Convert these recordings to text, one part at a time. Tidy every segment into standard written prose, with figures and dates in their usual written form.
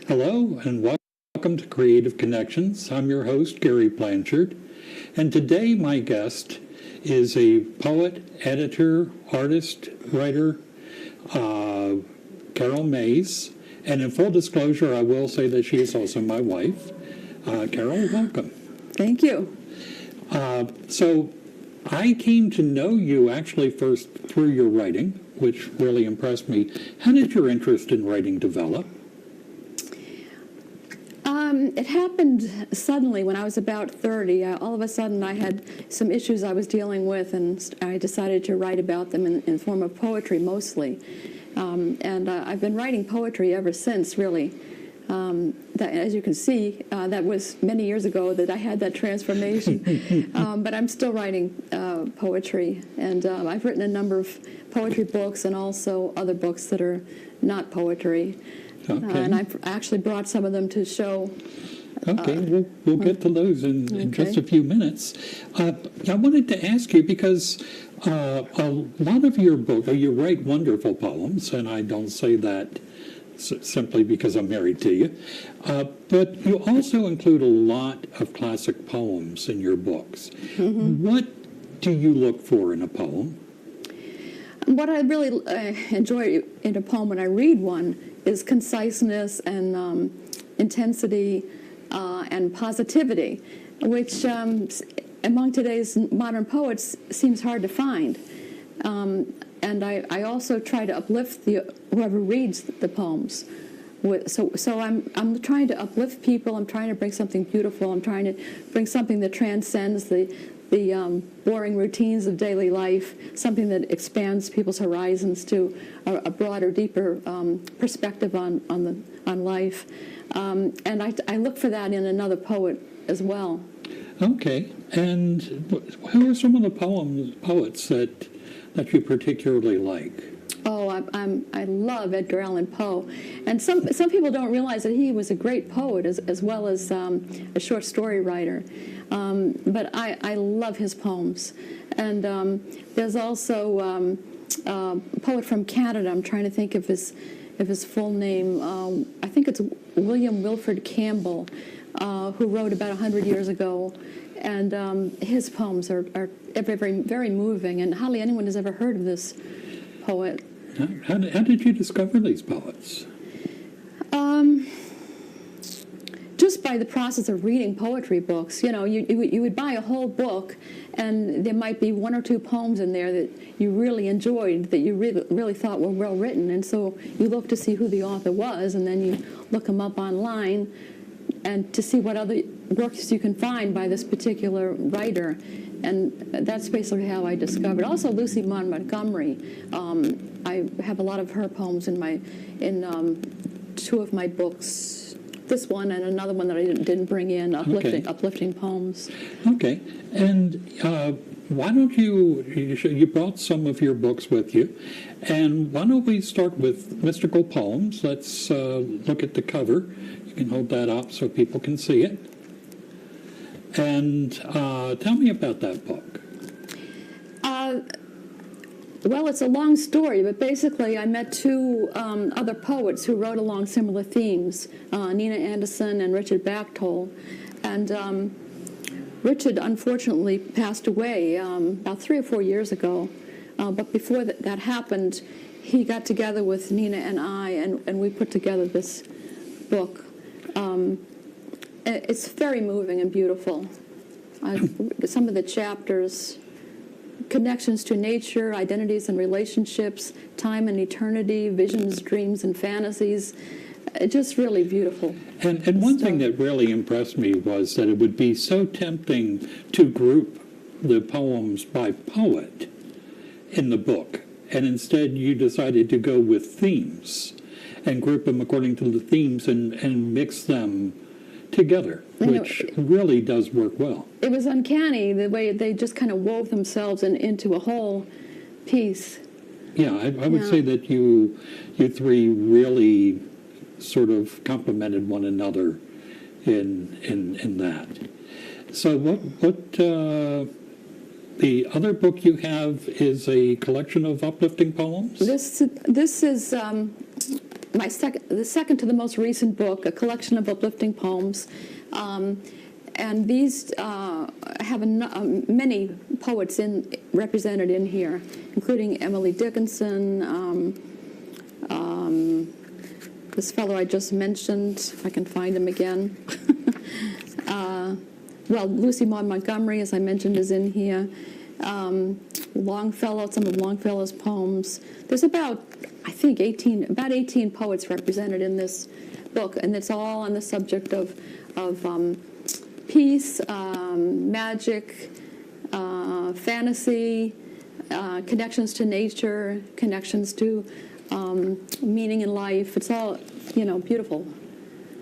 Hello and welcome to Creative Connections. I'm your host, Gary Blanchard, and today my guest is a poet, editor, artist, writer, Carol Mays, and in full disclosure, I will say that she is also my wife. Carol, welcome. Thank you. So I came to know you actually first through your writing, which really impressed me. How did your interest in writing develop? It happened suddenly when I was about 30. All of a sudden I had some issues I was dealing with, and I decided to write about them in form of poetry mostly. And I've been writing poetry ever since, really. As you can see, that was many years ago that I had that transformation. But I'm still writing poetry, and I've written a number of poetry books and also other books that are not poetry. Okay. And I've actually brought some of them to show. Okay, we'll get to those in just a few minutes. I wanted to ask you because a lot of your book, you write wonderful poems, and I don't say that simply because I'm married to you, but you also include a lot of classic poems in your books. Mm-hmm. What do you look for in a poem? What I really enjoy in a poem when I read one is conciseness and intensity and positivity, which among today's modern poets seems hard to find. And I also try to uplift whoever reads the poems. So I'm trying to uplift people. I'm trying to bring something beautiful. I'm trying to bring something that transcends the boring routines of daily life, something that expands people's horizons to a broader, deeper perspective on life. And I look for that in another poet as well. Okay. And who are some of the poets that you particularly like? Oh, I love Edgar Allan Poe, and some people don't realize that he was a great poet as well as a short story writer. But I love his poems, and there's also a poet from Canada. I'm trying to think of his full name. I think it's William Wilfred Campbell, who wrote about 100 years ago. And his poems are very, very moving, and hardly anyone has ever heard of this poet. How did you discover these poets? Just by the process of reading poetry books. You know, you would buy a whole book, and there might be one or two poems in there that you really enjoyed, that you really thought were well written, and so you look to see who the author was, and then you look them up online and to see what other works you can find by this particular writer. And that's basically how I discovered. Also, Lucy Maud Montgomery. I have a lot of her poems in two of my books. This one and another one that I didn't bring in, uplifting poems. Okay. And why don't you brought some of your books with you, and why don't we start with mystical poems? Let's look at the cover. You can hold that up so people can see it. And tell me about that book. Well, it's a long story, but basically I met two other poets who wrote along similar themes, Nina Anderson and Richard Bechtold. And Richard unfortunately passed away about 3 or 4 years ago. But before that happened, he got together with Nina and I, and we put together this book. It's very moving and beautiful. Some of the chapters, connections to nature, identities and relationships, time and eternity, visions, dreams, and fantasies. Just really beautiful. And one thing that really impressed me was that it would be so tempting to group the poems by poet in the book, and instead you decided to go with themes and group them according to the themes and mix them together, which really does work well. It was uncanny the way they just kind of wove themselves into a whole piece. Yeah, I would say that you three really sort of complemented one another in that. So what the other book you have is a collection of uplifting poems? This is the second to the most recent book, a collection of uplifting poems. And these have many poets represented in here, including Emily Dickinson, this fellow I just mentioned, if I can find him again. Well, Lucy Maud Montgomery, as I mentioned, is in here. Longfellow, some of Longfellow's poems. There's about 18 poets represented in this book, and it's all on the subject of peace, magic, fantasy, connections to nature, connections to meaning in life. It's all, beautiful.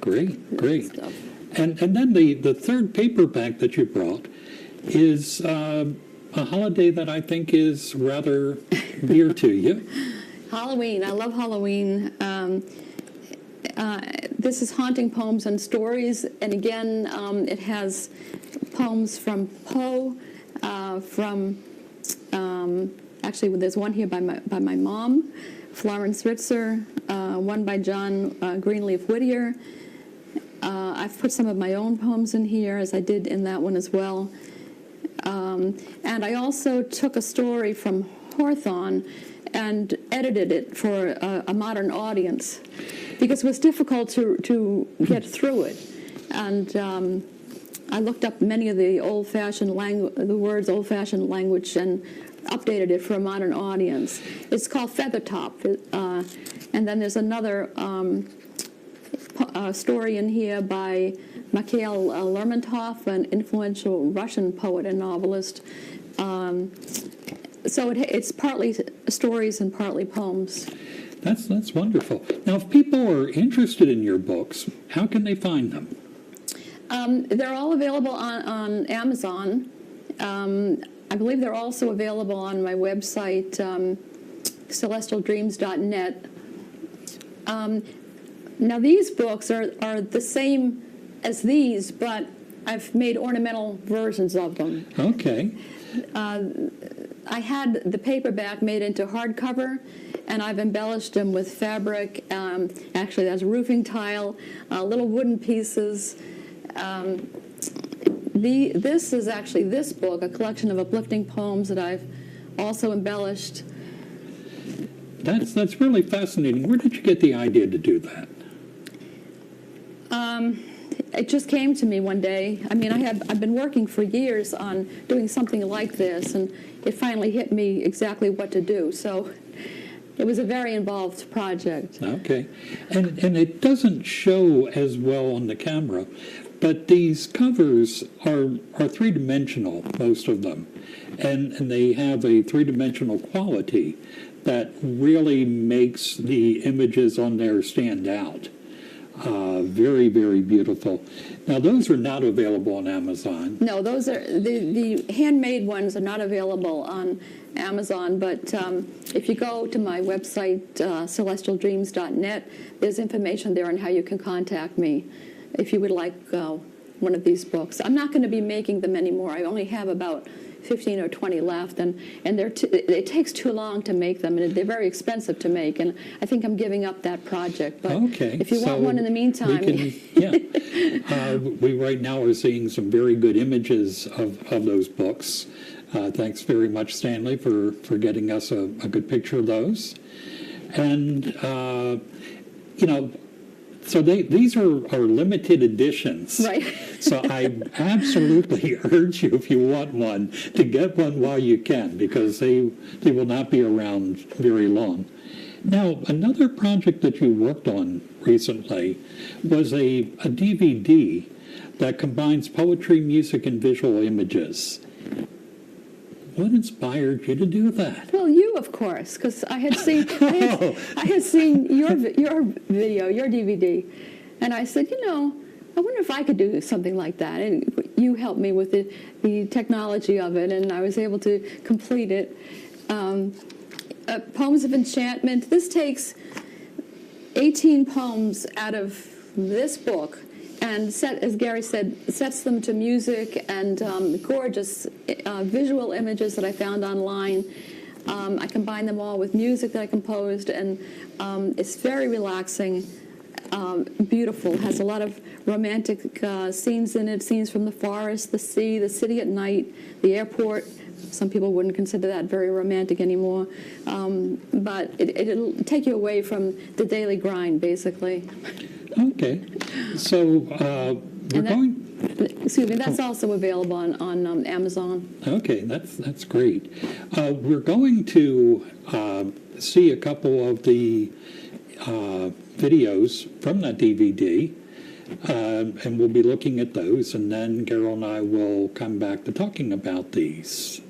Great. Stuff. And then the third paperback that you brought is a holiday that I think is rather dear to you. Halloween. I love Halloween. This is Haunting Poems and Stories, and again, it has poems from Poe, actually there's one here by my mom, Florence Ritzer, one by John Greenleaf Whittier. I've put some of my own poems in here, as I did in that one as well. And I also took a story from Hawthorne and edited it for a modern audience, because it was difficult to get through it. And I looked up many of the old-fashioned old-fashioned language, and updated it for a modern audience. It's called Feathertop. And then there's another story in here by Mikhail Lermontov, an influential Russian poet and novelist. So it's partly stories and partly poems. That's wonderful. Now, if people are interested in your books, how can they find them? They're all available on Amazon. I believe they're also available on my website, celestialdreams.net. Now, these books are the same as these, but I've made ornamental versions of them. Okay. I had the paperback made into hardcover, and I've embellished them with fabric. Actually, that's roofing tile, little wooden pieces. This book, a collection of uplifting poems that I've also embellished. That's really fascinating. Where did you get the idea to do that? It just came to me one day. I mean, I've been working for years on doing something like this, and it finally hit me exactly what to do. So it was a very involved project. Okay. And it doesn't show as well on the camera, but these covers are three-dimensional, most of them, and they have a three-dimensional quality that really makes the images on there stand out. Very, very beautiful. Now, those are not available on Amazon. No, those are the handmade ones are not available on Amazon, but if you go to my website, celestialdreams.net, there's information there on how you can contact me if you would like one of these books. I'm not going to be making them anymore. I only have about 15 or 20 left, and it takes too long to make them, and they're very expensive to make, and I think I'm giving up that project. But okay. If you want one in the meantime... We right now are seeing some very good images of those books. Thanks very much, Stanley, for getting us a good picture of those. And, so these are limited editions. Right. So I absolutely urge you, if you want one, to get one while you can, because they will not be around very long. Now, another project that you worked on recently was a DVD that combines poetry, music, and visual images. What inspired you to do that? Well, you, of course, because I had seen your video, your DVD, and I said, I wonder if I could do something like that. And you helped me with the technology of it, and I was able to complete it. Poems of Enchantment. This takes 18 poems out of this book, and as Gary said, sets them to music and gorgeous visual images that I found online. I combine them all with music that I composed, and it's very relaxing, beautiful. Has a lot of romantic scenes in it, scenes from the forest, the sea, the city at night, the airport. Some people wouldn't consider that very romantic anymore, but it'll take you away from the daily grind, basically. Okay. So we're going... Excuse me, that's also available on Amazon. Okay, that's great. We're going to see a couple of the videos from that DVD, and we'll be looking at those, and then Carol and I will come back to talking about these.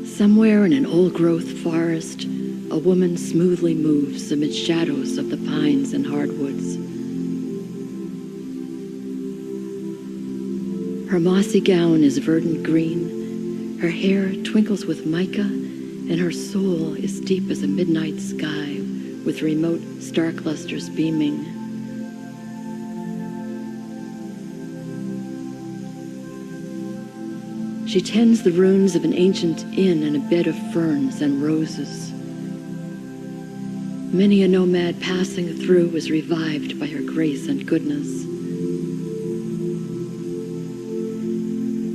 Somewhere in an old-growth forest, a woman smoothly moves amid shadows of the pines and hardwoods. Her mossy gown is verdant green, her hair twinkles with mica, and her soul is deep as a midnight sky with remote star clusters beaming. She tends the ruins of an ancient inn in a bed of ferns and roses. Many a nomad passing through is revived by her grace and goodness.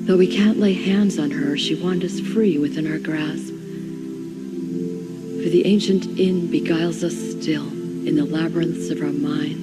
Though we can't lay hands on her, she wanders free within our grasp. For the ancient inn beguiles us still in the labyrinths of our minds.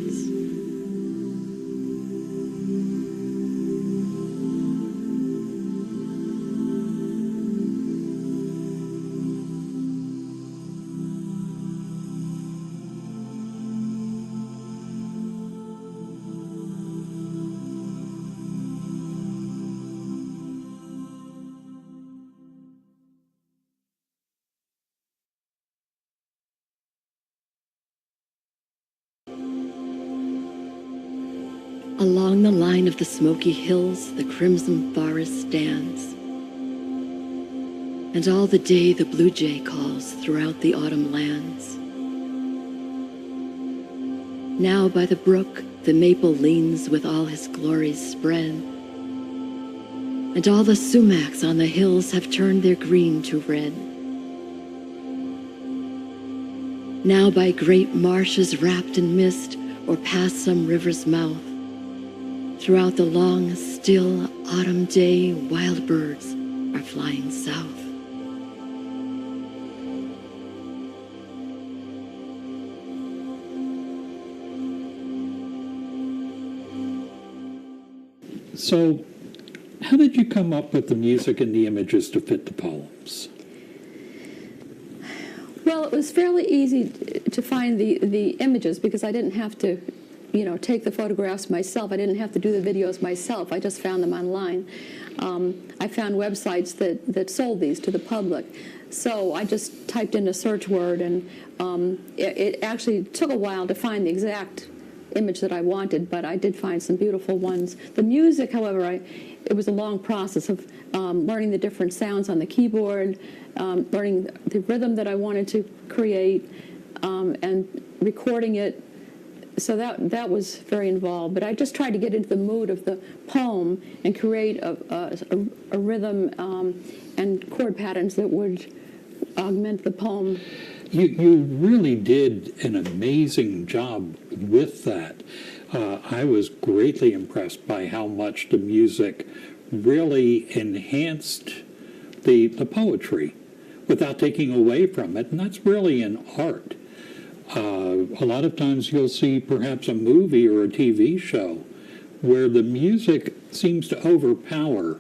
Along the line of the smoky hills, the crimson forest stands. And all the day the blue jay calls throughout the autumn lands. Now by the brook, the maple leans with all his glories spread. And all the sumacs on the hills have turned their green to red. Now by great marshes wrapped in mist, or past some river's mouth, throughout the long, still autumn day, wild birds are flying south. So, how did you come up with the music and the images to fit the poems? Well, it was fairly easy to find the images because I didn't have to, take the photographs myself. I didn't have to do the videos myself. I just found them online. I found websites that sold these to the public. So I just typed in a search word, and it actually took a while to find the exact image that I wanted, but I did find some beautiful ones. The music, however, it was a long process of learning the different sounds on the keyboard, learning the rhythm that I wanted to create, and recording it. So that was very involved. But I just tried to get into the mood of the poem and create a rhythm and chord patterns that would augment the poem. You really did an amazing job with that. I was greatly impressed by how much the music really enhanced the poetry without taking away from it, and that's really an art. A lot of times you'll see perhaps a movie or a TV show where the music seems to overpower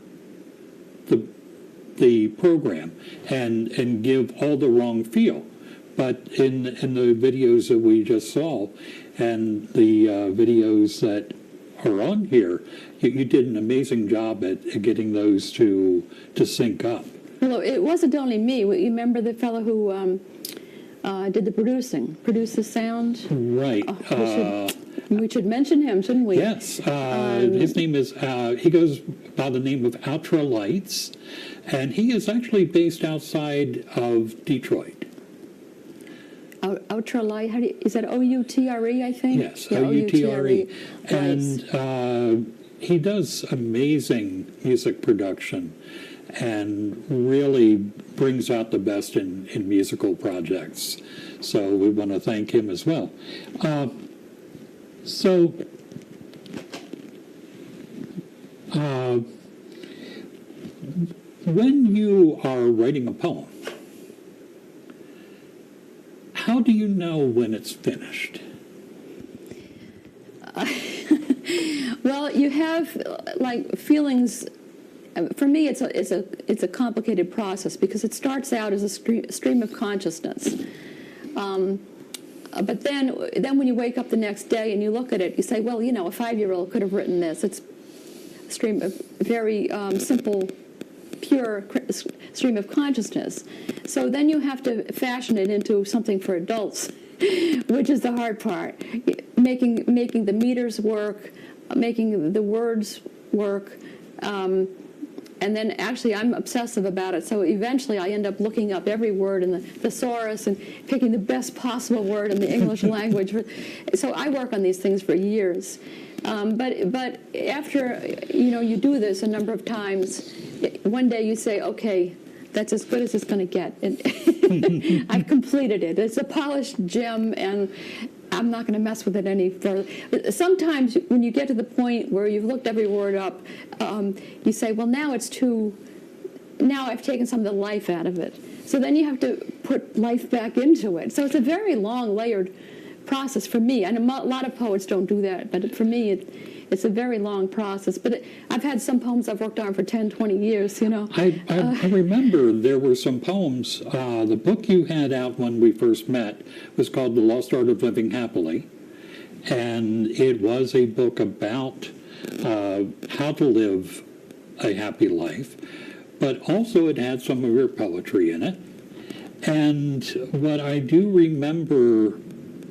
the program and give all the wrong feel. But in the videos that we just saw and the videos that are on here, you did an amazing job at getting those to sync up. Well, it wasn't only me. You remember the fellow who did the produced the sound? Right. We should mention him, shouldn't we? Yes. His name is, he goes by the name of Outra Lights, and he is actually based outside of Detroit. Outre Light, is that O-U-T-R-E, I think? Yes, yeah, O-U-T-R-E. Nice. And he does amazing music production and really brings out the best in musical projects. So we want to thank him as well. When you are writing a poem, how do you know when it's finished? Well, you have like feelings. For me, it's a complicated process because it starts out as a stream of consciousness. But then when you wake up the next day and you look at it, you say, well, you know, a 5-year-old could have written this. It's a stream of very simple, pure stream of consciousness. So then you have to fashion it into something for adults, which is the hard part. Making the meters work, making the words work. And then actually I'm obsessive about it, so eventually I end up looking up every word in the thesaurus and picking the best possible word in the English language. So I work on these things for years. But after you do this a number of times, one day you say, okay, that's as good as it's going to get. And I've completed it. It's a polished gem, and I'm not going to mess with it any further. Sometimes when you get to the point where you've looked every word up, you say, well, now I've taken some of the life out of it. So then you have to put life back into it. So it's a very long, layered process for me. And a lot of poets don't do that, but for me, it's a very long process. But I've had some poems I've worked on for 10, 20 years, I remember there were some poems. The book you had out when we first met was called The Lost Art of Living Happily. And it was a book about how to live a happy life. But also it had some of your poetry in it. And what I do remember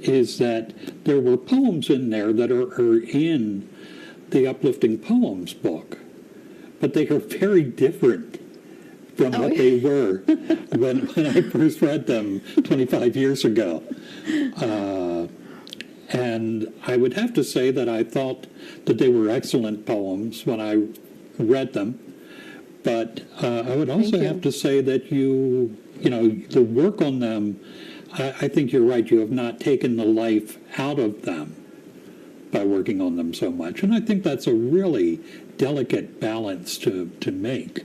is that there were poems in there that are in the Uplifting Poems book, but they are very different from what they were when I first read them 25 years ago. And I would have to say that I thought that they were excellent poems when I read them, but I would also have to say that the work on them, I think you're right, you have not taken the life out of them by working on them so much. And I think that's a really delicate balance to make.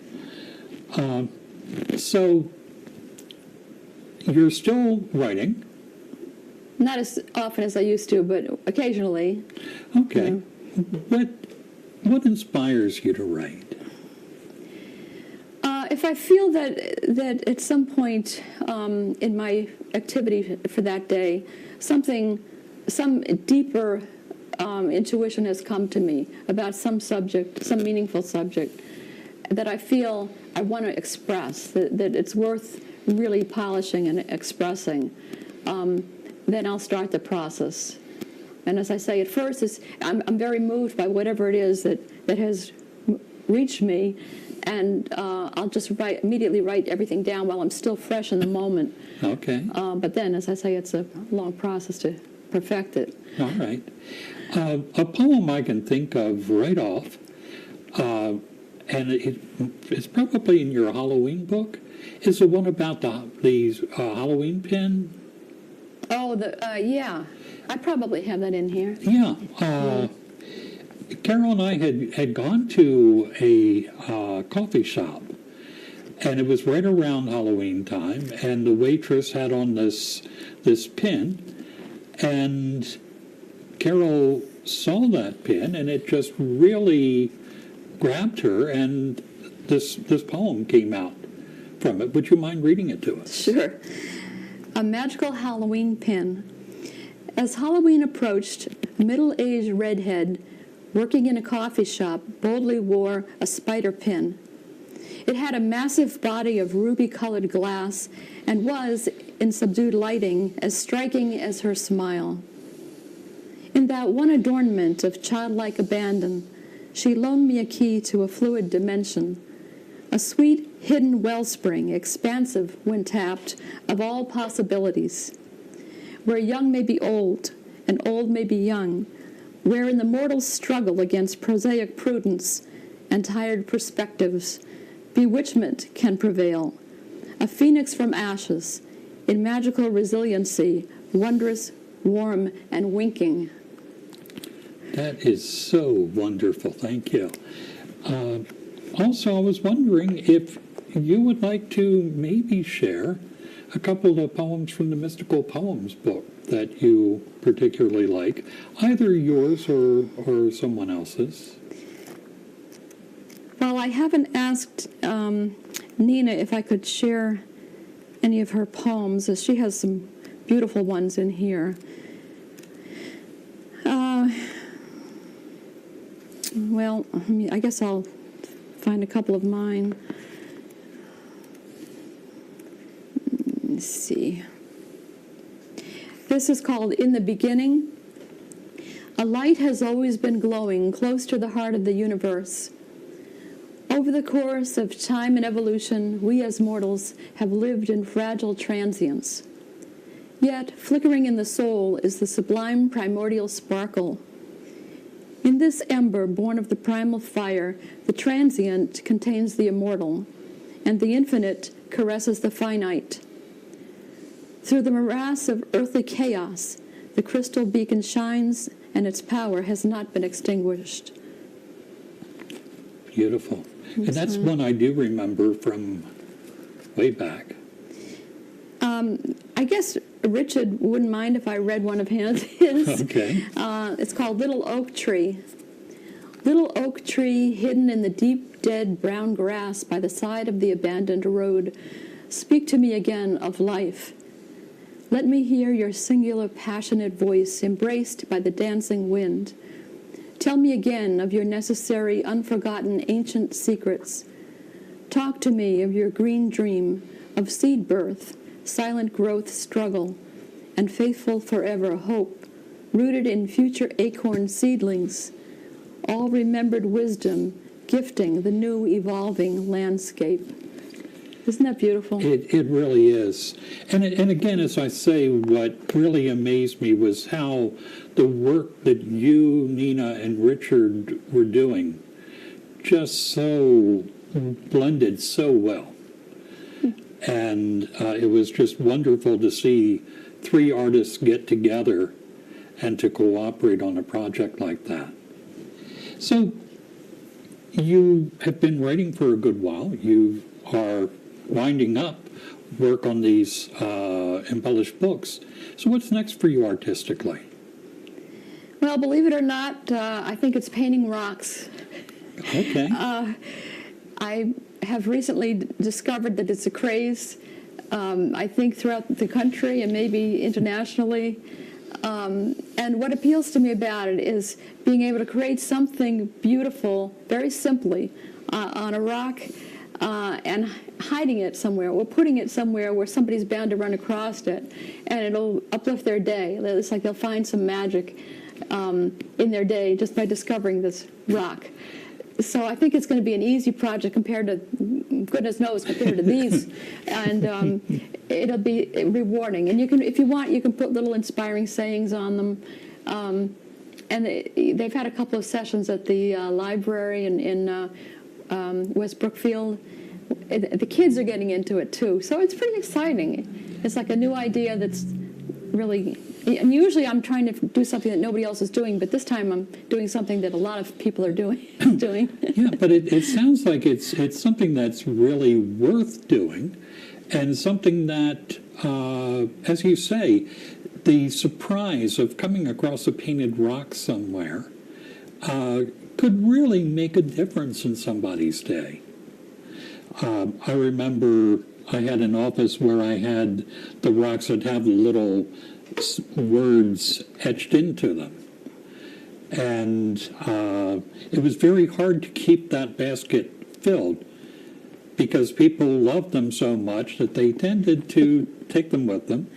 So you're still writing? Not as often as I used to, but occasionally. Okay. What inspires you to write? If I feel that at some point in my activity for that day, some deeper intuition has come to me about some subject, some meaningful subject, that I feel I want to express, that it's worth really polishing and expressing, then I'll start the process. And as I say, at first, I'm very moved by whatever it is that has reached me, and I'll just immediately write everything down while I'm still fresh in the moment. Okay. But then, as I say, it's a long process to perfect it. All right. A poem I can think of right off, and it's probably in your Halloween book, is the one about the Halloween pin. Oh, yeah. I probably have that in here. Yeah. Carol and I had gone to a coffee shop, and it was right around Halloween time, and the waitress had on this pin, and Carol saw that pin, and it just really grabbed her, and this poem came out from it. Would you mind reading it to us? Sure. A magical Halloween pin. As Halloween approached, a middle-aged redhead working in a coffee shop boldly wore a spider pin. It had a massive body of ruby-colored glass and was, in subdued lighting, as striking as her smile. In that one adornment of childlike abandon, she loaned me a key to a fluid dimension, a sweet, hidden wellspring, expansive when tapped, of all possibilities, where young may be old and old may be young, wherein the mortals struggle against prosaic prudence and tired perspectives, bewitchment can prevail. A phoenix from ashes, in magical resiliency, wondrous, warm, and winking. That is so wonderful. Thank you. Also, I was wondering if you would like to maybe share a couple of poems from the Mystical Poems book that you particularly like, either yours or someone else's. Well, I haven't asked Nina if I could share any of her poems, as she has some beautiful ones in here. Well, I guess I'll find a couple of mine. Let's see. This is called In the Beginning. A light has always been glowing close to the heart of the universe. Over the course of time and evolution, we as mortals have lived in fragile transience. Yet, flickering in the soul is the sublime primordial sparkle. In this ember born of the primal fire, the transient contains the immortal, and the infinite caresses the finite. Through the morass of earthly chaos, the crystal beacon shines, and its power has not been extinguished. Beautiful. And that's one I do remember from way back. I guess Richard wouldn't mind if I read one of his. Okay. It's called Little Oak Tree. Little oak tree hidden in the deep, dead brown grass by the side of the abandoned road, speak to me again of life. Let me hear your singular, passionate voice embraced by the dancing wind. Tell me again of your necessary, unforgotten, ancient secrets. Talk to me of your green dream, of seed birth, silent growth struggle, and faithful forever hope, rooted in future acorn seedlings, all remembered wisdom, gifting the new evolving landscape. Isn't that beautiful? It really is. And again, as I say, what really amazed me was how the work that you, Nina, and Richard were doing just so blended so well. And it was just wonderful to see three artists get together and to cooperate on a project like that. So you have been writing for a good while. You are winding up work on these embellished books. So what's next for you artistically? Well, believe it or not, I think it's painting rocks. Okay. I have recently discovered that it's a craze, I think, throughout the country and maybe internationally. And what appeals to me about it is being able to create something beautiful very simply on a rock and hiding it somewhere or putting it somewhere where somebody's bound to run across it, and it'll uplift their day. It's like they'll find some magic in their day just by discovering this rock. So I think it's going to be an easy project compared to, goodness knows, compared to these, and it'll be rewarding. And you can, if you want, you can put little inspiring sayings on them. And they've had a couple of sessions at the library in West Brookfield. The kids are getting into it too, so it's pretty exciting. It's like a new idea that's really. And usually I'm trying to do something that nobody else is doing, but this time I'm doing something that a lot of people are doing. Yeah, but it sounds like it's something that's really worth doing, and something that, as you say, the surprise of coming across a painted rock somewhere could really make a difference in somebody's day. I remember I had an office where I had the rocks that have little words etched into them. And it was very hard to keep that basket filled because people loved them so much that they tended to take them with them.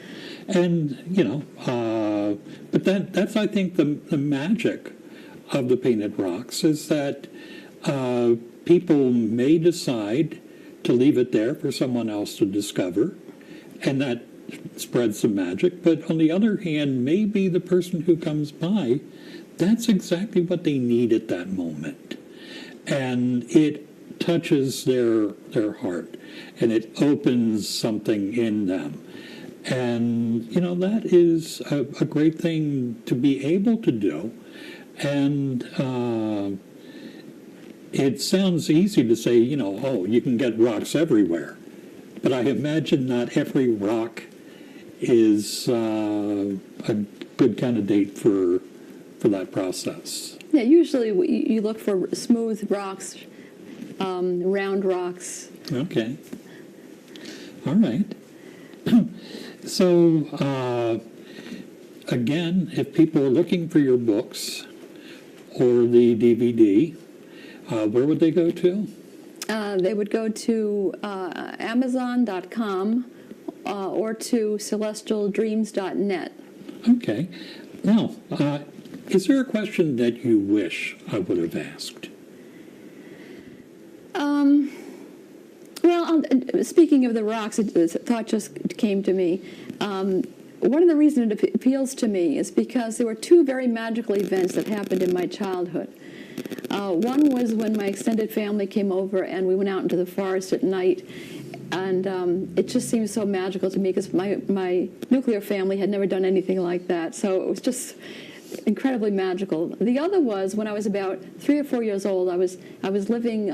And, you know, but that's, I think, the magic of the painted rocks is that people may decide to leave it there for someone else to discover, and that spreads some magic. But on the other hand, maybe the person who comes by that's exactly what they need at that moment. And it touches their heart, and it opens something in them. And, that is a great thing to be able to do. And it sounds easy to say, oh, you can get rocks everywhere. But I imagine not every rock is a good candidate for that process. Yeah, usually you look for smooth rocks, round rocks. Okay. All right. So, again, if people are looking for your books or the DVD, where would they go to? They would go to Amazon.com or to celestialdreams.net. Okay. Now, is there a question that you wish I would have asked? Well, speaking of the rocks, a thought just came to me. One of the reasons it appeals to me is because there were two very magical events that happened in my childhood. One was when my extended family came over and we went out into the forest at night, and it just seemed so magical to me because my nuclear family had never done anything like that, so it was just incredibly magical. The other was when I was about 3 or 4 years old. I was living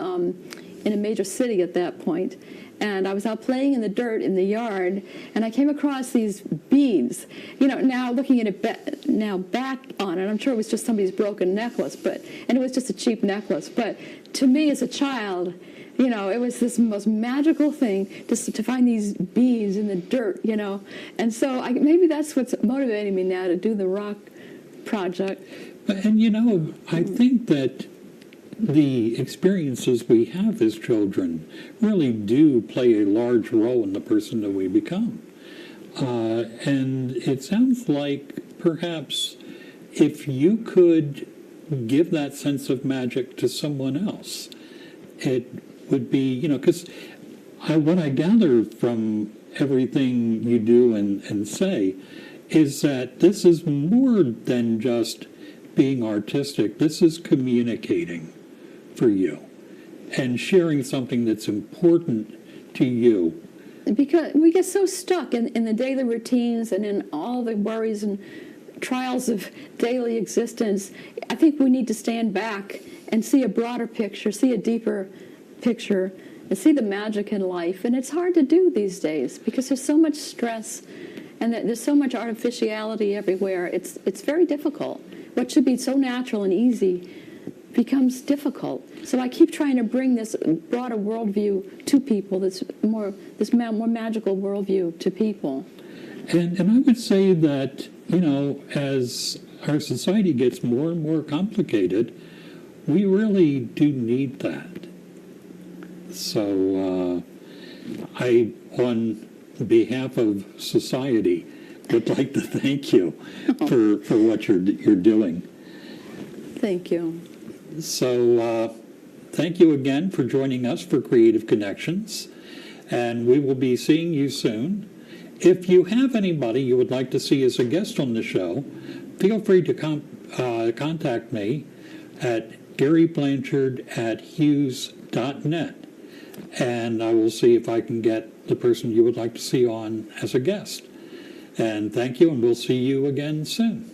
in a major city at that point, and I was out playing in the dirt in the yard, and I came across these beads. Now looking at it back on it, I'm sure it was just somebody's broken necklace, and it was just a cheap necklace. But to me as a child, it was this most magical thing just to find these beads in the dirt, And so maybe that's what's motivating me now to do the rock project. And I think that the experiences we have as children really do play a large role in the person that we become. And it sounds like perhaps if you could give that sense of magic to someone else, it would be, because what I gather from everything you do and say is that this is more than just being artistic. This is communicating for you and sharing something that's important to you. Because we get so stuck in the daily routines and in all the worries and trials of daily existence. I think we need to stand back and see a broader picture, see a deeper picture, and see the magic in life. And it's hard to do these days because there's so much stress and there's so much artificiality everywhere. It's very difficult. What should be so natural and easy becomes difficult. So I keep trying to bring this broader worldview to people, this more magical worldview to people. And I would say that, as our society gets more and more complicated, we really do need that. So I, on behalf of society, would like to thank you for what you're doing. Thank you. So thank you again for joining us for Creative Connections, and we will be seeing you soon. If you have anybody you would like to see as a guest on the show, feel free to contact me at garyblanchard@hughes.net, and I will see if I can get the person you would like to see on as a guest. And thank you, and we'll see you again soon.